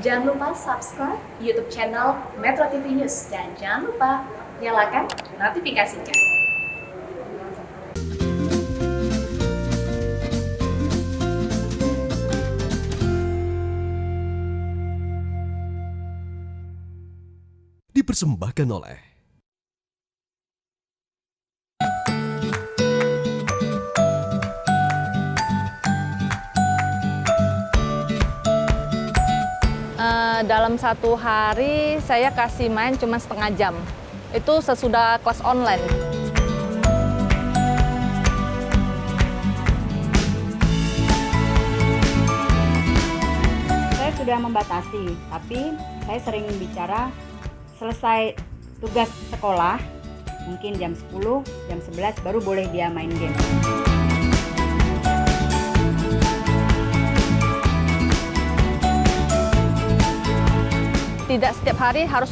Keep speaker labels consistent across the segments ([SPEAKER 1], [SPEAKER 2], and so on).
[SPEAKER 1] Jangan lupa subscribe YouTube channel Metro TV News dan jangan lupa nyalakan notifikasinya.
[SPEAKER 2] Dipersembahkan oleh
[SPEAKER 3] dalam satu hari saya kasih main cuma setengah jam. Itu sesudah kelas online.
[SPEAKER 4] Saya sudah membatasi, tapi saya sering bicara selesai tugas sekolah, mungkin jam 10, jam 11 baru boleh dia main game.
[SPEAKER 3] Tidak setiap hari harus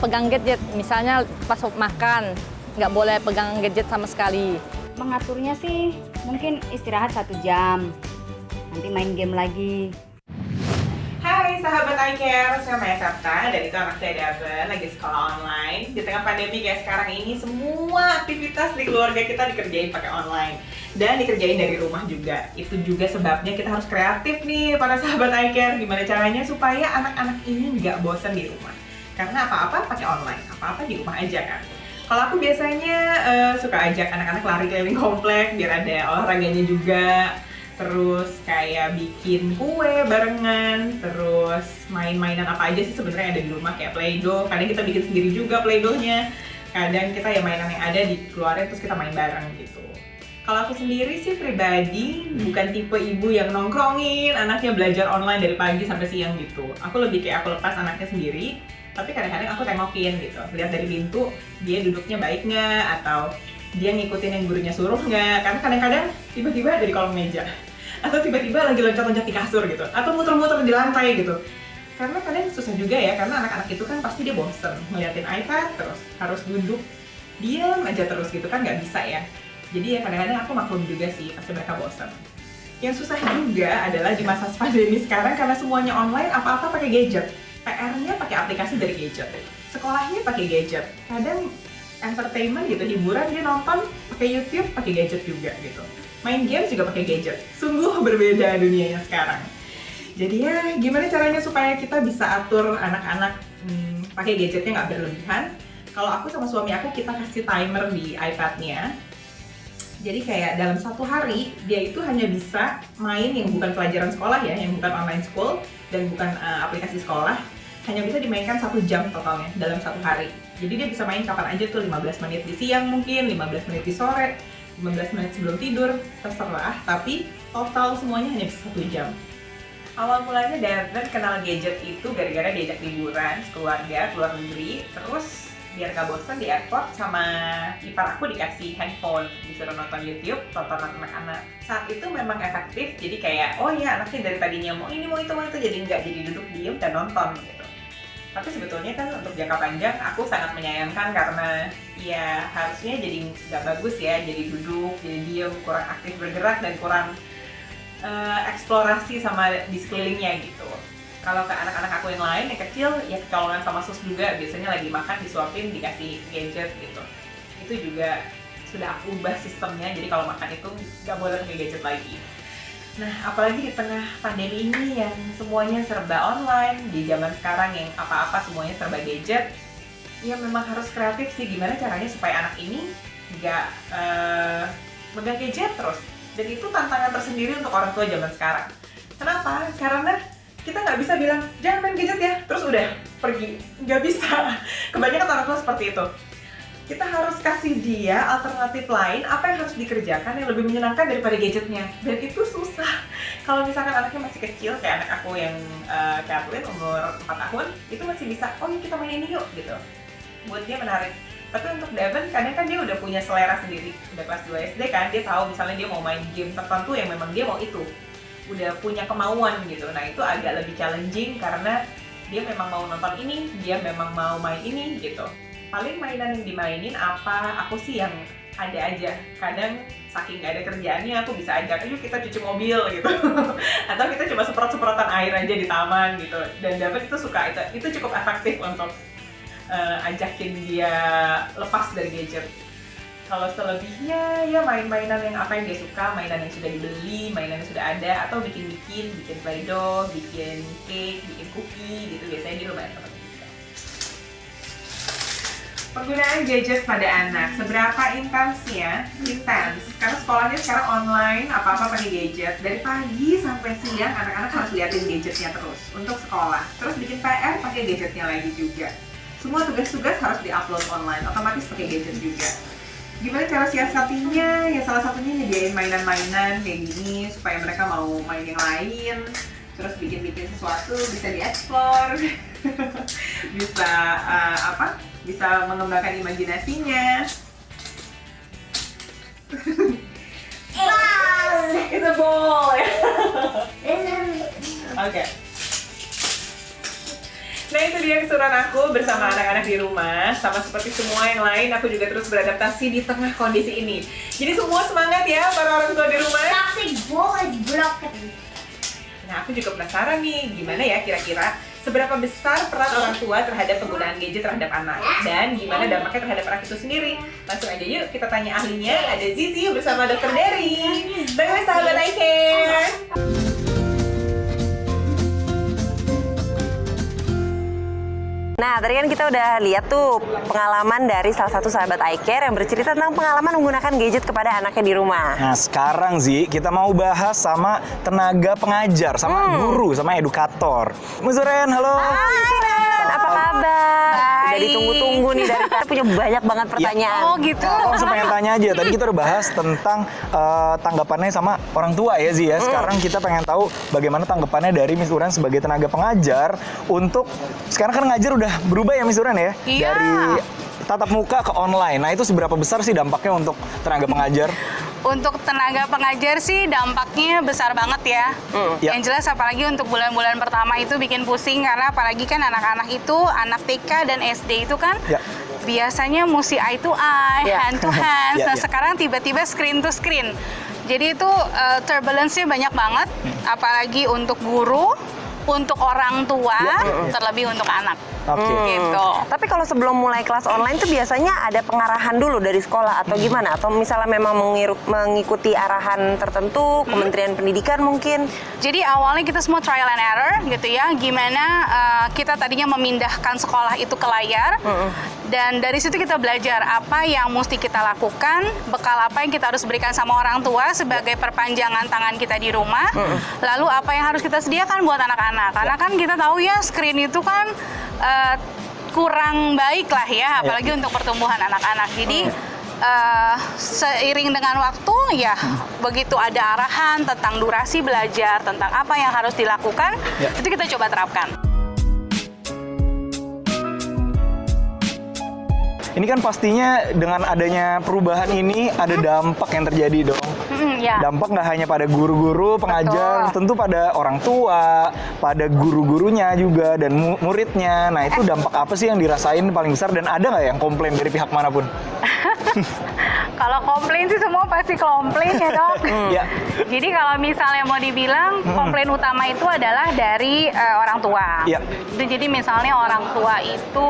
[SPEAKER 3] pegang gadget, misalnya pas makan, nggak boleh pegang gadget sama sekali.
[SPEAKER 4] Mengaturnya sih mungkin istirahat 1 jam, nanti main game lagi.
[SPEAKER 5] Hai sahabat iCare, saya Maya Sapta dan itu anak saya Daben, lagi sekolah online. Di tengah pandemi kayak sekarang ini, semua aktivitas di keluarga kita dikerjain pakai online dan dikerjain dari rumah juga. Itu juga sebabnya kita harus kreatif nih para sahabat iCare. Gimana caranya supaya anak-anak ini nggak bosan di rumah? Karena apa-apa pakai online, apa-apa di rumah aja kan. Kalau aku biasanya suka ajak anak-anak lari keliling komplek biar ada olahraganya juga. Terus kayak bikin kue barengan, terus main-mainan apa aja sih sebenarnya ada di rumah kayak Play-Doh. Kadang kita bikin sendiri juga Play-Doh-nya. Kadang kita ya mainan yang ada dikeluarin terus kita main bareng gitu. Kalau aku sendiri sih pribadi bukan tipe ibu yang nongkrongin anaknya belajar online dari pagi sampai siang gitu. Aku lebih kayak aku lepas anaknya sendiri, tapi kadang-kadang aku tengokin gitu. Lihat dari pintu dia duduknya baik nggak, atau dia ngikutin yang gurunya suruh nggak. Karena kadang-kadang tiba-tiba ada di kolong meja, atau tiba-tiba lagi loncat-loncat di kasur gitu, atau muter-muter di lantai gitu. Karena kadang susah juga ya, karena anak-anak itu kan pasti dia bosen ngeliatin iPad terus, harus duduk diam aja terus gitu kan, nggak bisa ya. Jadi ya kadang-kadang aku maklum juga sih, pasti mereka bosen. Yang susah juga adalah di masa pandemi sekarang karena semuanya online, apa-apa pakai gadget. PR-nya pakai aplikasi dari gadget, sekolahnya pakai gadget. Kadang entertainment gitu, hiburan dia nonton pakai YouTube, pakai gadget juga gitu. Main games juga pakai gadget. Sungguh berbeda dunianya sekarang. Jadi ya gimana caranya supaya kita bisa atur anak-anak pakai gadgetnya nggak berlebihan. Kalau aku sama suami aku, kita kasih timer di iPad-nya. Jadi kayak dalam 1 hari dia itu hanya bisa main yang bukan pelajaran sekolah ya, yang bukan online school dan bukan aplikasi sekolah, hanya bisa dimainkan 1 jam totalnya dalam 1 hari. Jadi dia bisa main kapan aja tuh, 15 menit di siang mungkin, 15 menit di sore, 15 menit sebelum tidur, terserah, tapi total semuanya hanya bisa 1 jam. Awal mulanya Daven kenal gadget itu gara-gara diajak liburan keluarga, keluar negeri, terus biar gak bosan di airport sama ipar aku dikasih handphone, disuruh nonton YouTube, tontonan anak-anak. Saat itu memang efektif, jadi kayak oh ya anaknya dari tadinya mau ini mau itu, jadi nggak, jadi duduk diem dan nonton gitu. Tapi sebetulnya kan untuk jangka panjang aku sangat menyayangkan karena ya harusnya jadi nggak bagus ya, jadi duduk, jadi diem, kurang aktif bergerak dan kurang eksplorasi sama di sekelilingnya gitu. Kalau ke anak-anak aku yang lain yang kecil ya kecolongan sama sus juga, biasanya lagi makan disuapin dikasih gadget gitu. Itu juga sudah aku ubah sistemnya, jadi kalau makan itu nggak boleh pakai gadget lagi. Nah, apalagi di tengah pandemi ini yang semuanya serba online, di zaman sekarang yang apa-apa semuanya serba gadget, ya memang harus kreatif sih gimana caranya supaya anak ini nggak megang gadget terus. Dan itu tantangan tersendiri untuk orang tua zaman sekarang. Kenapa? Karena kita nggak bisa bilang, jangan main gadget ya, terus udah pergi. Nggak bisa. Kebanyakan orang tua seperti itu. Kita harus kasih dia alternatif lain, apa yang harus dikerjakan yang lebih menyenangkan daripada gadgetnya. Dan itu susah. Kalau misalkan anaknya masih kecil, kayak anak aku yang Kathleen umur 4 tahun, itu masih bisa, oh kita main ini yuk gitu. Buat dia menarik. Tapi untuk Daven, kadang kan dia udah punya selera sendiri. Udah kelas 2 SD kan, dia tahu misalnya dia mau main game tertentu yang memang dia mau itu. Udah punya kemauan gitu. Nah itu agak lebih challenging karena dia memang mau nonton ini, dia memang mau main ini gitu. Paling mainan yang dimainin apa, aku sih yang ada aja. Kadang saking nggak ada kerjaannya aku bisa ajak, ayo kita cuci mobil gitu. Atau kita coba semprot-semprotan air aja di taman gitu. Dan David itu suka, itu cukup efektif untuk ajakin dia lepas dari gadget. Kalau selebihnya ya main-mainan yang apa yang dia suka, mainan yang sudah dibeli, mainan yang sudah ada, atau bikin Play-Doh, bikin cake, bikin cookie gitu, biasanya di rumah teman juga. Penggunaan gadget pada anak, seberapa intensnya? Intens, karena sekolahnya sekarang online, apa-apa pakai gadget. Dari pagi sampai siang anak-anak harus liatin gadgetnya terus untuk sekolah. Terus bikin PR pakai gadgetnya lagi juga. Semua tugas-tugas harus diupload online, otomatis pakai gadget juga. Gimana cara siasatinya? Ya salah satunya nyediain mainan-mainan kayak gini supaya mereka mau main yang lain. Terus bikin-bikin sesuatu bisa dieksplor, bisa bisa mengembangkan imajinasinya. It's a ball. Oke. Nah itu dia keseruan aku bersama anak-anak di rumah. Sama seperti semua yang lain, aku juga terus beradaptasi di tengah kondisi ini. Jadi semua semangat ya para orang tua di rumah.
[SPEAKER 2] Toxic ball is broken.
[SPEAKER 5] Nah aku juga penasaran nih, gimana ya kira-kira seberapa besar peran orang tua terhadap penggunaan gadget terhadap anak, dan gimana dampaknya terhadap anak itu sendiri. Langsung aja yuk kita tanya ahlinya. Ada Zizi bersama Dr. Dery. Bye sahabat I Care.
[SPEAKER 6] Nah, tadi kan kita udah lihat tuh pengalaman dari salah satu sahabat I Care yang bercerita tentang pengalaman menggunakan gadget kepada anaknya di rumah.
[SPEAKER 7] Nah, sekarang Zi, kita mau bahas sama tenaga pengajar, sama guru, sama edukator. Muzuren, halo.
[SPEAKER 6] Hai Ren, apa kabar? Udah ditunggu-tunggu nih dari tadi, punya banyak banget pertanyaan.
[SPEAKER 3] Oh gitu.
[SPEAKER 7] Aku langsung pengen tanya aja, tadi kita udah bahas tentang tanggapannya sama orang tua ya Zi ya. Sekarang kita pengen tahu bagaimana tanggapannya dari Miss Uren sebagai tenaga pengajar untuk, sekarang kan ngajar udah berubah ya Miss Uren ya?
[SPEAKER 3] Iya.
[SPEAKER 7] Dari tatap muka ke online. Nah itu seberapa besar sih dampaknya untuk tenaga pengajar?
[SPEAKER 8] Untuk tenaga pengajar sih dampaknya besar banget ya.
[SPEAKER 7] Ya.
[SPEAKER 8] Yang jelas apalagi untuk bulan-bulan pertama itu bikin pusing, karena apalagi kan anak-anak itu, anak TK dan SD itu kan
[SPEAKER 7] Ya.
[SPEAKER 8] biasanya mesti eye to eye,
[SPEAKER 6] Ya.
[SPEAKER 8] hand to hand.
[SPEAKER 7] Ya,
[SPEAKER 8] Nah
[SPEAKER 7] ya.
[SPEAKER 8] sekarang tiba-tiba screen to screen. Jadi itu turbulence-nya banyak banget, apalagi untuk guru, untuk orang tua, terlebih untuk anak.
[SPEAKER 7] Oke.
[SPEAKER 8] Gitu.
[SPEAKER 6] Tapi kalau sebelum mulai kelas online tuh biasanya ada pengarahan dulu dari sekolah atau gimana? Atau misalnya memang mengikuti arahan tertentu, Kementerian Pendidikan mungkin?
[SPEAKER 8] Jadi awalnya kita semua trial and error gitu ya, gimana kita tadinya memindahkan sekolah itu ke layar, dan dari situ kita belajar apa yang mesti kita lakukan, bekal apa yang kita harus berikan sama orang tua sebagai perpanjangan tangan kita di rumah, lalu apa yang harus kita sediakan buat anak-anak, karena kan kita tahu ya screen itu kan kurang baik lah ya, apalagi untuk pertumbuhan anak-anak. Jadi seiring dengan waktu ya begitu ada arahan tentang durasi belajar, tentang apa yang harus dilakukan, itu kita coba terapkan.
[SPEAKER 7] Ini kan pastinya dengan adanya perubahan ini ada dampak yang terjadi dong.
[SPEAKER 8] Ya.
[SPEAKER 7] Dampak nggak hanya pada guru-guru, pengajar, tentu pada orang tua, pada guru-gurunya juga, dan muridnya. Nah itu dampak apa sih yang dirasain paling besar, dan ada nggak yang komplain dari pihak manapun?
[SPEAKER 8] Kalau komplain sih semua pasti komplain ya dok.
[SPEAKER 7] Ya.
[SPEAKER 8] Jadi kalau misalnya mau dibilang komplain utama itu adalah dari orang tua.
[SPEAKER 7] Ya.
[SPEAKER 8] Itu jadi misalnya orang tua itu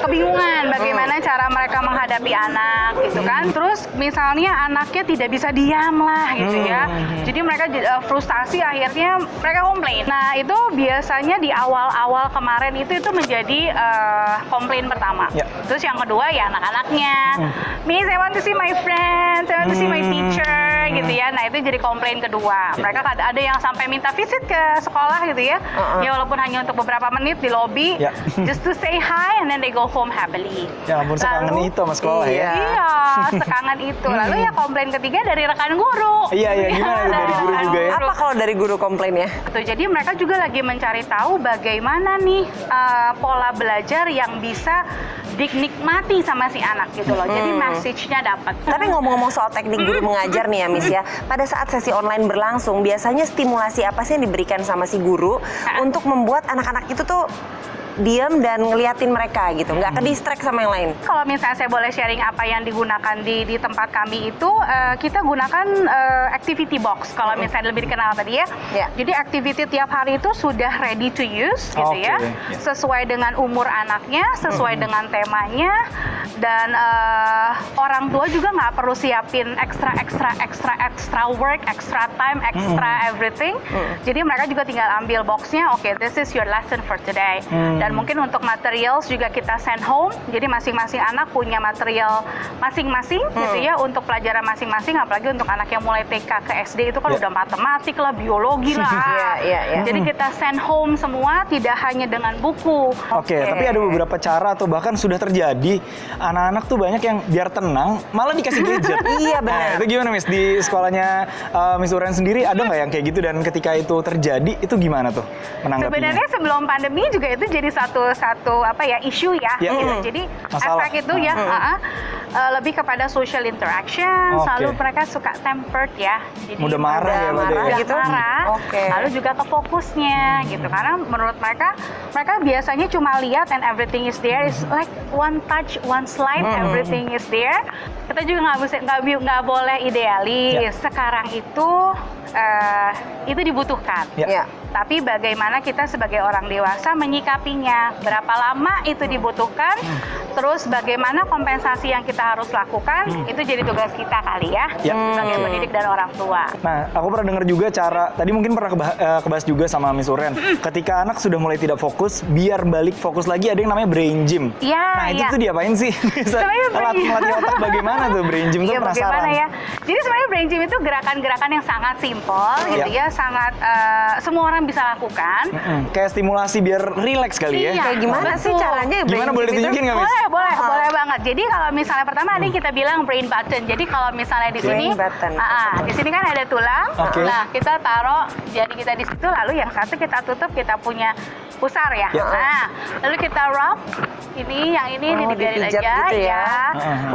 [SPEAKER 8] kebingungan bagaimana cara mereka menghadapi anak gitu kan. Terus misalnya anaknya tidak bisa diam lah gitu ya. Jadi mereka frustasi, akhirnya mereka komplain. Nah itu biasanya di awal-awal kemarin itu menjadi komplain pertama.
[SPEAKER 7] Ya.
[SPEAKER 8] Terus yang kedua ya anak-anaknya. Miss, I want to see my friends, I want to see my teacher gitu ya. Nah itu jadi komplain kedua. Mereka ada yang sampai minta visit ke sekolah gitu ya. Ya walaupun hanya untuk beberapa menit di lobi,
[SPEAKER 7] Ya.
[SPEAKER 8] just to say hi and then they go home happily.
[SPEAKER 7] Ya ampun, sekangen
[SPEAKER 8] Lalu-
[SPEAKER 7] itu sama sekolah ya.
[SPEAKER 8] Iya, sekangen itu. Lalu ya komplain ketiga dari rekan guru.
[SPEAKER 7] Iya, iya, gimana tuh dari guru
[SPEAKER 8] rekan
[SPEAKER 7] juga ya?
[SPEAKER 6] Apa kalau dari guru komplainnya?
[SPEAKER 8] Gitu. Jadi mereka juga lagi mencari tahu bagaimana nih pola belajar yang bisa dinikmati sama si anak gitu loh. Jadi message-nya dapat.
[SPEAKER 6] Tapi ngomong-ngomong soal teknik guru mengajar nih ya Miss ya, pada saat sesi online berlangsung, biasanya stimulasi apa sih yang diberikan sama si guru untuk membuat anak-anak itu tuh diam dan ngeliatin mereka gitu, nggak ke distract sama yang lain.
[SPEAKER 8] Kalau misalnya saya boleh sharing apa yang digunakan di tempat kami itu, kita gunakan activity box. Kalau misalnya lebih dikenal tadi ya. Jadi activity tiap hari itu sudah ready to use gitu ya. Sesuai dengan umur anaknya, sesuai dengan temanya, dan orang tua juga nggak perlu siapin extra work, extra time, extra everything. Jadi mereka juga tinggal ambil boxnya, oke, this is your lesson for today. Dan mungkin untuk materials juga kita send home. Jadi masing-masing anak punya material masing-masing gitu ya untuk pelajaran masing-masing. Apalagi untuk anak yang mulai TK ke SD itu kan udah matematik lah, biologi lah. Jadi kita send home semua, tidak hanya dengan buku.
[SPEAKER 7] Oke, tapi ada beberapa cara atau bahkan sudah terjadi anak-anak tuh banyak yang biar tenang malah dikasih gadget.
[SPEAKER 6] Iya benar.
[SPEAKER 7] Nah, itu gimana Miss di sekolahnya Miss Uren sendiri ada nggak yang kayak gitu, dan ketika itu terjadi itu gimana tuh menanggapinya?
[SPEAKER 8] Sebenarnya sebelum pandemi juga itu jadi satu apa ya isu ya. Gitu. Jadi
[SPEAKER 7] masalah.
[SPEAKER 8] efek itu ya lebih kepada social interaction. Selalu mereka suka tempered ya. Jadi
[SPEAKER 7] mudah marah ya,
[SPEAKER 8] mudah
[SPEAKER 6] gitu.
[SPEAKER 8] marah. Lalu juga ke fokusnya gitu. Karena menurut mereka biasanya cuma lihat and everything is there, is like one touch, one slide, everything is there. Kita juga nggak boleh idealis. Sekarang itu dibutuhkan. Tapi bagaimana kita sebagai orang dewasa menyikapinya, berapa lama itu dibutuhkan, terus bagaimana kompensasi yang kita harus lakukan, itu jadi tugas kita kali ya, sebagai pendidik dan orang tua.
[SPEAKER 7] Nah, aku pernah dengar juga cara, tadi mungkin pernah kebahas juga sama Miss Uren, ketika anak sudah mulai tidak fokus, biar balik fokus lagi ada yang namanya brain gym. Nah, itu tuh diapain sih? Bisa melatih otak bagaimana tuh brain gym tuh, penasaran.
[SPEAKER 8] Ya? Jadi sebenarnya brain gym itu gerakan-gerakan yang sangat simpel gitu ya, sangat semua orang bisa lakukan.
[SPEAKER 7] Kayak stimulasi biar rileks kali ya.
[SPEAKER 6] Kayak gimana sih caranya?
[SPEAKER 7] Gimana, boleh ditunjukin nggak, Miss?
[SPEAKER 8] Boleh banget. Jadi kalau misalnya pertama ada yang kita bilang brain button. Jadi kalau misalnya di sini, di sini kan ada tulang. Nah, kita taruh jari kita di situ, lalu yang satu kita tutup, kita punya pusar ya. Nah, lalu kita rub ini, yang ini dibiarin aja
[SPEAKER 6] gitu ya.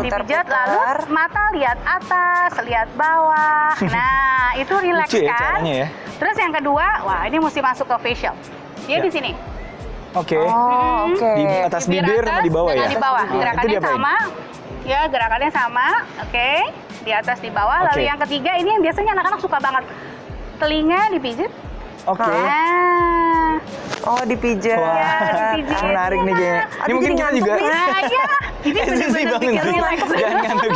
[SPEAKER 8] Dipijat, lalu mata lihat atas, lihat bawah. Nah, itu rileks kan.
[SPEAKER 7] Ya.
[SPEAKER 8] Terus yang kedua, wah ini mesti masuk ke facial. Dia di sini.
[SPEAKER 7] Di atas bibir sama di bawah ya?
[SPEAKER 8] Di bawah. Gerakannya sama. Ya, gerakannya sama. Di atas, di bawah. Lalu yang ketiga, ini yang biasanya anak-anak suka banget. Telinga dipijit.
[SPEAKER 6] Dipijat.
[SPEAKER 8] Dipijit.
[SPEAKER 7] Menarik nih kayaknya. Ini mungkin kita juga.
[SPEAKER 8] Ini benar-benar bikin relax.
[SPEAKER 7] Jangan ngantuk.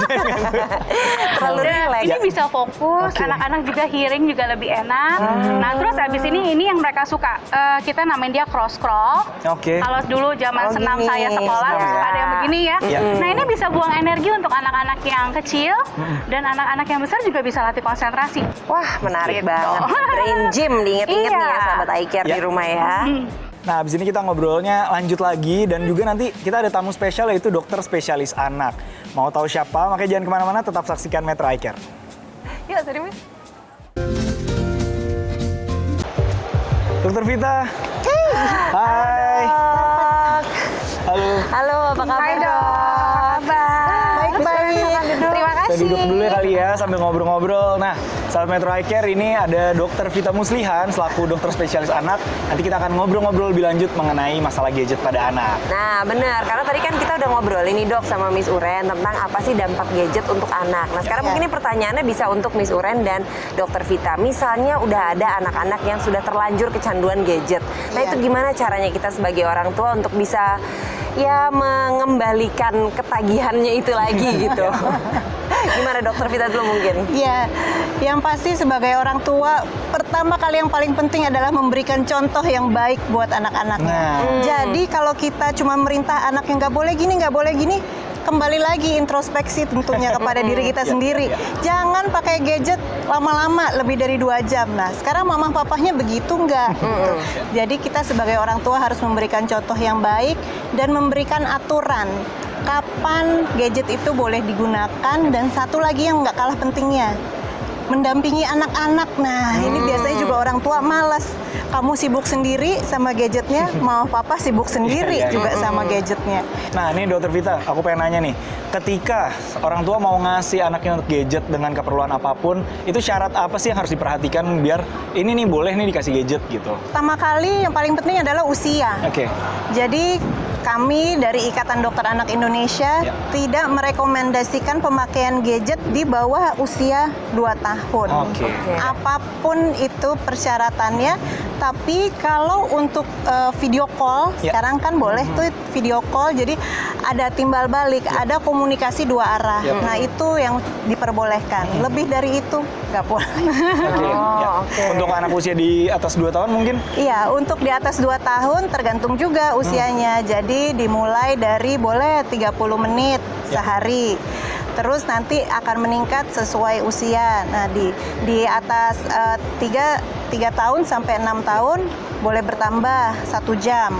[SPEAKER 6] Terlalu relax.
[SPEAKER 8] Ini bisa fokus, anak-anak juga hearing juga lebih enak. Nah, terus abis ini yang mereka suka, kita namain dia cross crawl. Kalau dulu zaman senam saya sekolah, suka ada yang begini ya. Nah, ini bisa buang energi untuk anak-anak yang kecil, dan anak-anak yang besar juga bisa latih konsentrasi.
[SPEAKER 6] Wah, menarik banget. Brain gym, diinget-inget nih ya sahabat iCare di rumah ya.
[SPEAKER 7] Nah, abis ini kita ngobrolnya lanjut lagi, dan juga nanti kita ada tamu spesial yaitu dokter spesialis anak. Mau tahu siapa? Makanya jangan kemana-mana, tetap saksikan Metro iCare.
[SPEAKER 6] Yuk, serius.
[SPEAKER 7] Dokter Vita. Hai.
[SPEAKER 6] Halo, apa kabar?
[SPEAKER 8] Hai dok.
[SPEAKER 6] Baik-baik. Terima kasih.
[SPEAKER 7] Kita duduk dulu ya kali ya sambil ngobrol-ngobrol. Nah, sahabat Metro iCare, ini ada Dokter Vita Muslihan selaku dokter spesialis anak. Nanti kita akan ngobrol-ngobrol lebih lanjut mengenai masalah gadget pada anak.
[SPEAKER 6] Nah, benar. Karena tadi kan kita udah ngobrol ini Dok sama Miss Uren tentang apa sih dampak gadget untuk anak. Nah, sekarang mungkin ini pertanyaannya bisa untuk Miss Uren dan Dokter Vita. Misalnya udah ada anak-anak yang sudah terlanjur kecanduan gadget. Nah, itu gimana caranya kita sebagai orang tua untuk bisa ya mengembalikan ketagihannya itu lagi gitu. Gimana Dokter Vita dulu mungkin?
[SPEAKER 9] Ya, yang pasti sebagai orang tua, pertama kali yang paling penting adalah memberikan contoh yang baik buat anak-anaknya. Jadi kalau kita cuma merintah anak yang nggak boleh gini, kembali lagi introspeksi tentunya kepada diri kita sendiri. Jangan pakai gadget lama-lama, lebih dari 2 jam. Nah, sekarang mama papahnya begitu nggak? Gitu. Jadi kita sebagai orang tua harus memberikan contoh yang baik dan memberikan aturan kapan gadget itu boleh digunakan, dan satu lagi yang nggak kalah pentingnya, mendampingi anak-anak. Nah, ini biasanya juga orang tua malas. Kamu sibuk sendiri sama gadgetnya, mau papa sibuk sendiri juga sama gadgetnya.
[SPEAKER 7] Nah, ini Dokter Vita, aku pengen nanya nih. ketika orang tua mau ngasih anaknya untuk gadget dengan keperluan apapun, itu syarat apa sih yang harus diperhatikan biar ini nih boleh nih dikasih gadget gitu?
[SPEAKER 9] Pertama kali yang paling penting adalah usia.
[SPEAKER 7] Oke.
[SPEAKER 9] Jadi kami dari Ikatan Dokter Anak Indonesia tidak merekomendasikan pemakaian gadget di bawah usia 2 tahun.
[SPEAKER 7] Oke.
[SPEAKER 9] Apapun itu persyaratannya, tapi kalau untuk video call, sekarang kan boleh tuh video call, jadi ada timbal balik, ada komunikasi 2 arah. Nah itu yang diperbolehkan. Lebih dari itu nggak boleh.
[SPEAKER 7] Untuk anak usia di atas 2 tahun mungkin?
[SPEAKER 9] Iya, untuk di atas 2 tahun tergantung juga usianya. Jadi dimulai dari boleh 30 menit sehari. Terus nanti akan meningkat sesuai usia. Nah, di atas 3 tahun sampai 6 tahun boleh bertambah 1 jam.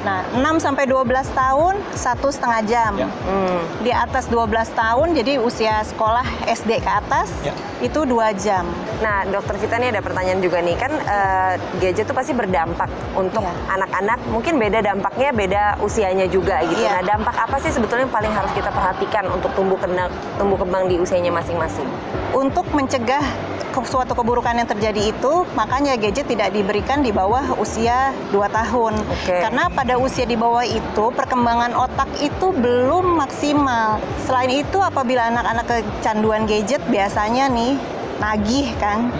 [SPEAKER 9] Nah, 6 sampai 12 tahun 1,5 jam. Di atas 12 tahun, jadi usia sekolah SD ke atas, itu 2 jam.
[SPEAKER 6] Nah, Dokter Vita nih ada pertanyaan juga nih, kan gadget tuh pasti berdampak untuk anak-anak, mungkin beda dampaknya, beda usianya juga gitu. Nah, dampak apa sih sebetulnya yang paling harus kita perhatikan untuk tumbuh kembang di usianya masing-masing?
[SPEAKER 9] Untuk mencegah suatu keburukan yang terjadi itu, makanya gadget tidak diberikan di bawah usia 2 tahun. Karena pada usia di bawah itu, perkembangan otak itu belum maksimal. Selain itu, apabila anak-anak kecanduan gadget, biasanya nih, nagih kan.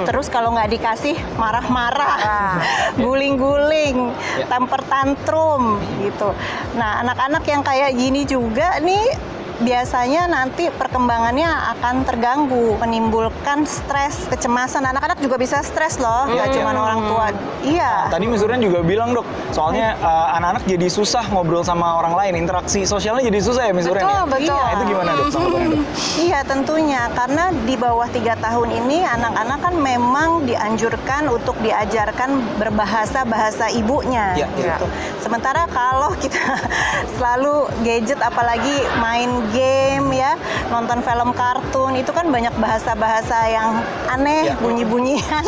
[SPEAKER 9] Terus kalau nggak dikasih, marah-marah, guling-guling, temper tantrum gitu. Nah, anak-anak yang kayak gini juga nih, biasanya nanti perkembangannya akan terganggu, menimbulkan stres, kecemasan. Anak-anak juga bisa stres loh, nggak cuma orang tua. Iya.
[SPEAKER 7] Tadi Miss Uren juga bilang, Dok, soalnya anak-anak jadi susah ngobrol sama orang lain, interaksi sosialnya jadi susah ya Miss Uren ya?
[SPEAKER 9] Betul.
[SPEAKER 7] Nah, itu gimana, Dok?
[SPEAKER 9] Iya, tentunya. Karena di bawah 3 tahun ini, anak-anak kan memang dianjurkan untuk diajarkan berbahasa ibunya. Gitu. Sementara kalau kita selalu gadget, apalagi main game ya, nonton film kartun, itu kan banyak bahasa-bahasa yang aneh, bunyi-bunyian.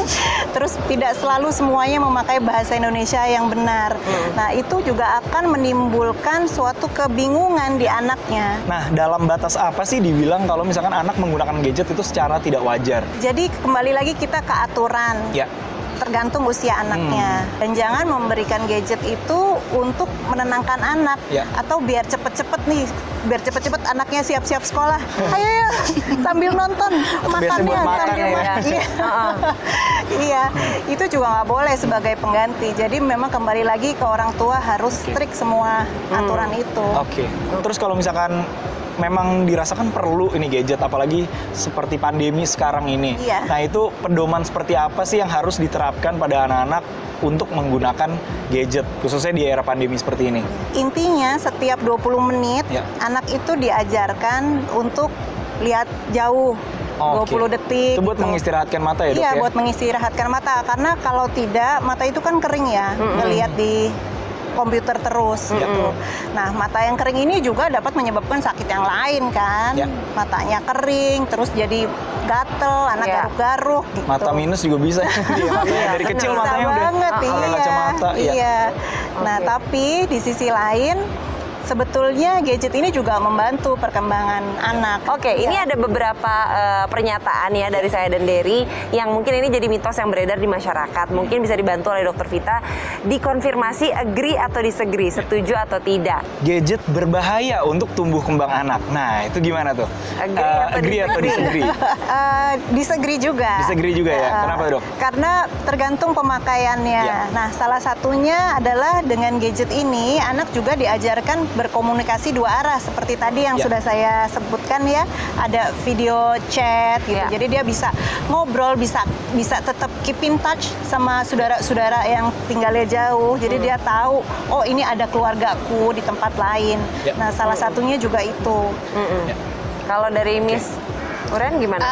[SPEAKER 9] Terus tidak selalu semuanya memakai bahasa Indonesia yang benar. Nah, itu juga akan menimbulkan suatu kebingungan di anaknya.
[SPEAKER 7] Nah, dalam batas apa sih dibilang kalau misalkan anak menggunakan gadget itu secara tidak wajar?
[SPEAKER 9] Jadi kembali lagi kita ke aturan. Tergantung usia anaknya. Dan jangan memberikan gadget itu untuk menenangkan anak. Atau biar cepet-cepet nih, biar cepet-cepet anaknya siap-siap sekolah. Ayo sambil nonton makannya sambil Iya, itu juga nggak boleh sebagai pengganti. Jadi memang kembali lagi ke orang tua harus strict semua aturan itu.
[SPEAKER 7] Terus kalau misalkan memang dirasakan perlu ini gadget, apalagi seperti pandemi sekarang ini. Nah, itu pedoman seperti apa sih yang harus diterapkan pada anak-anak untuk menggunakan gadget, khususnya di era pandemi seperti ini?
[SPEAKER 9] Intinya setiap 20 menit anak itu diajarkan untuk lihat jauh. 20 detik.
[SPEAKER 7] Itu buat mengistirahatkan mata ya, Dok?
[SPEAKER 9] Iya, buat mengistirahatkan mata. Karena kalau tidak, mata itu kan kering ya, ngelihat di komputer terus gitu. Nah, mata yang kering ini juga dapat menyebabkan sakit yang lain kan. Matanya kering, terus jadi gatel, anak garuk-garuk gitu.
[SPEAKER 7] Mata minus juga bisa. Dari kecil
[SPEAKER 9] bisa
[SPEAKER 7] matanya
[SPEAKER 9] banget,
[SPEAKER 7] udah kacamata.
[SPEAKER 9] Nah, tapi di sisi lain sebetulnya gadget ini juga membantu perkembangan anak.
[SPEAKER 6] Ini ada beberapa pernyataan ya dari saya dan Dery yang mungkin ini jadi mitos yang beredar di masyarakat. Mungkin bisa dibantu oleh Dokter Vita dikonfirmasi agree atau disagree, setuju atau tidak.
[SPEAKER 7] Gadget berbahaya untuk tumbuh kembang anak. Nah, itu gimana tuh? Agree atau disagree?
[SPEAKER 9] Disagree juga.
[SPEAKER 7] Disagree juga ya. Kenapa, Dok?
[SPEAKER 9] Karena tergantung pemakaiannya. Nah, salah satunya adalah dengan gadget ini anak juga diajarkan berkomunikasi 2 arah seperti tadi yang sudah saya sebutkan ya, ada video chat gitu. Jadi dia bisa ngobrol, bisa tetap keep in touch sama saudara-saudara yang tinggalnya jauh. Jadi dia tahu, oh ini ada keluargaku di tempat lain. Nah, salah satunya juga itu.
[SPEAKER 6] Kalau dari Miss Uren gimana?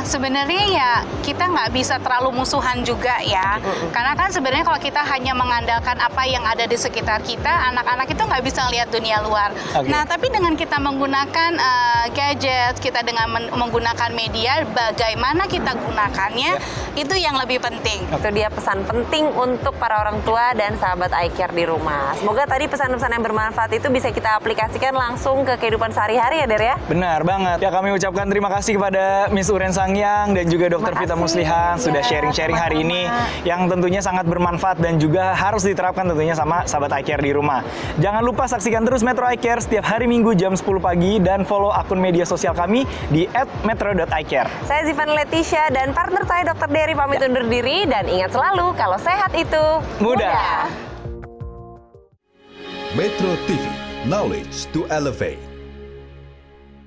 [SPEAKER 8] Sebenarnya ya kita nggak bisa terlalu musuhan juga ya, karena kan sebenarnya kalau kita hanya mengandalkan apa yang ada di sekitar kita, anak-anak itu nggak bisa lihat dunia luar. Nah, tapi dengan kita menggunakan gadget, kita dengan menggunakan media, bagaimana kita gunakannya itu yang lebih penting.
[SPEAKER 6] Itu dia pesan penting untuk para orang tua dan sahabat iCare di rumah. Semoga tadi pesan-pesan yang bermanfaat itu bisa kita aplikasikan langsung ke kehidupan sehari-hari ya, Der ya.
[SPEAKER 7] Benar banget. Ya, kami ucapkan terima kasih kepada Miss Uren Sangyang dan juga Dr. Vita Muslihan sudah sharing-sharing hari ini yang tentunya sangat bermanfaat dan juga harus diterapkan tentunya sama sahabat iCare di rumah. Jangan lupa saksikan terus Metro iCare setiap hari Minggu jam 10 pagi dan follow akun media sosial kami di @metro.iCare.
[SPEAKER 6] Saya Zivan Leticia dan partner saya Dr. Dery pamit undur diri dan ingat selalu kalau sehat itu
[SPEAKER 7] mudah.
[SPEAKER 10] Metro TV, knowledge to elevate.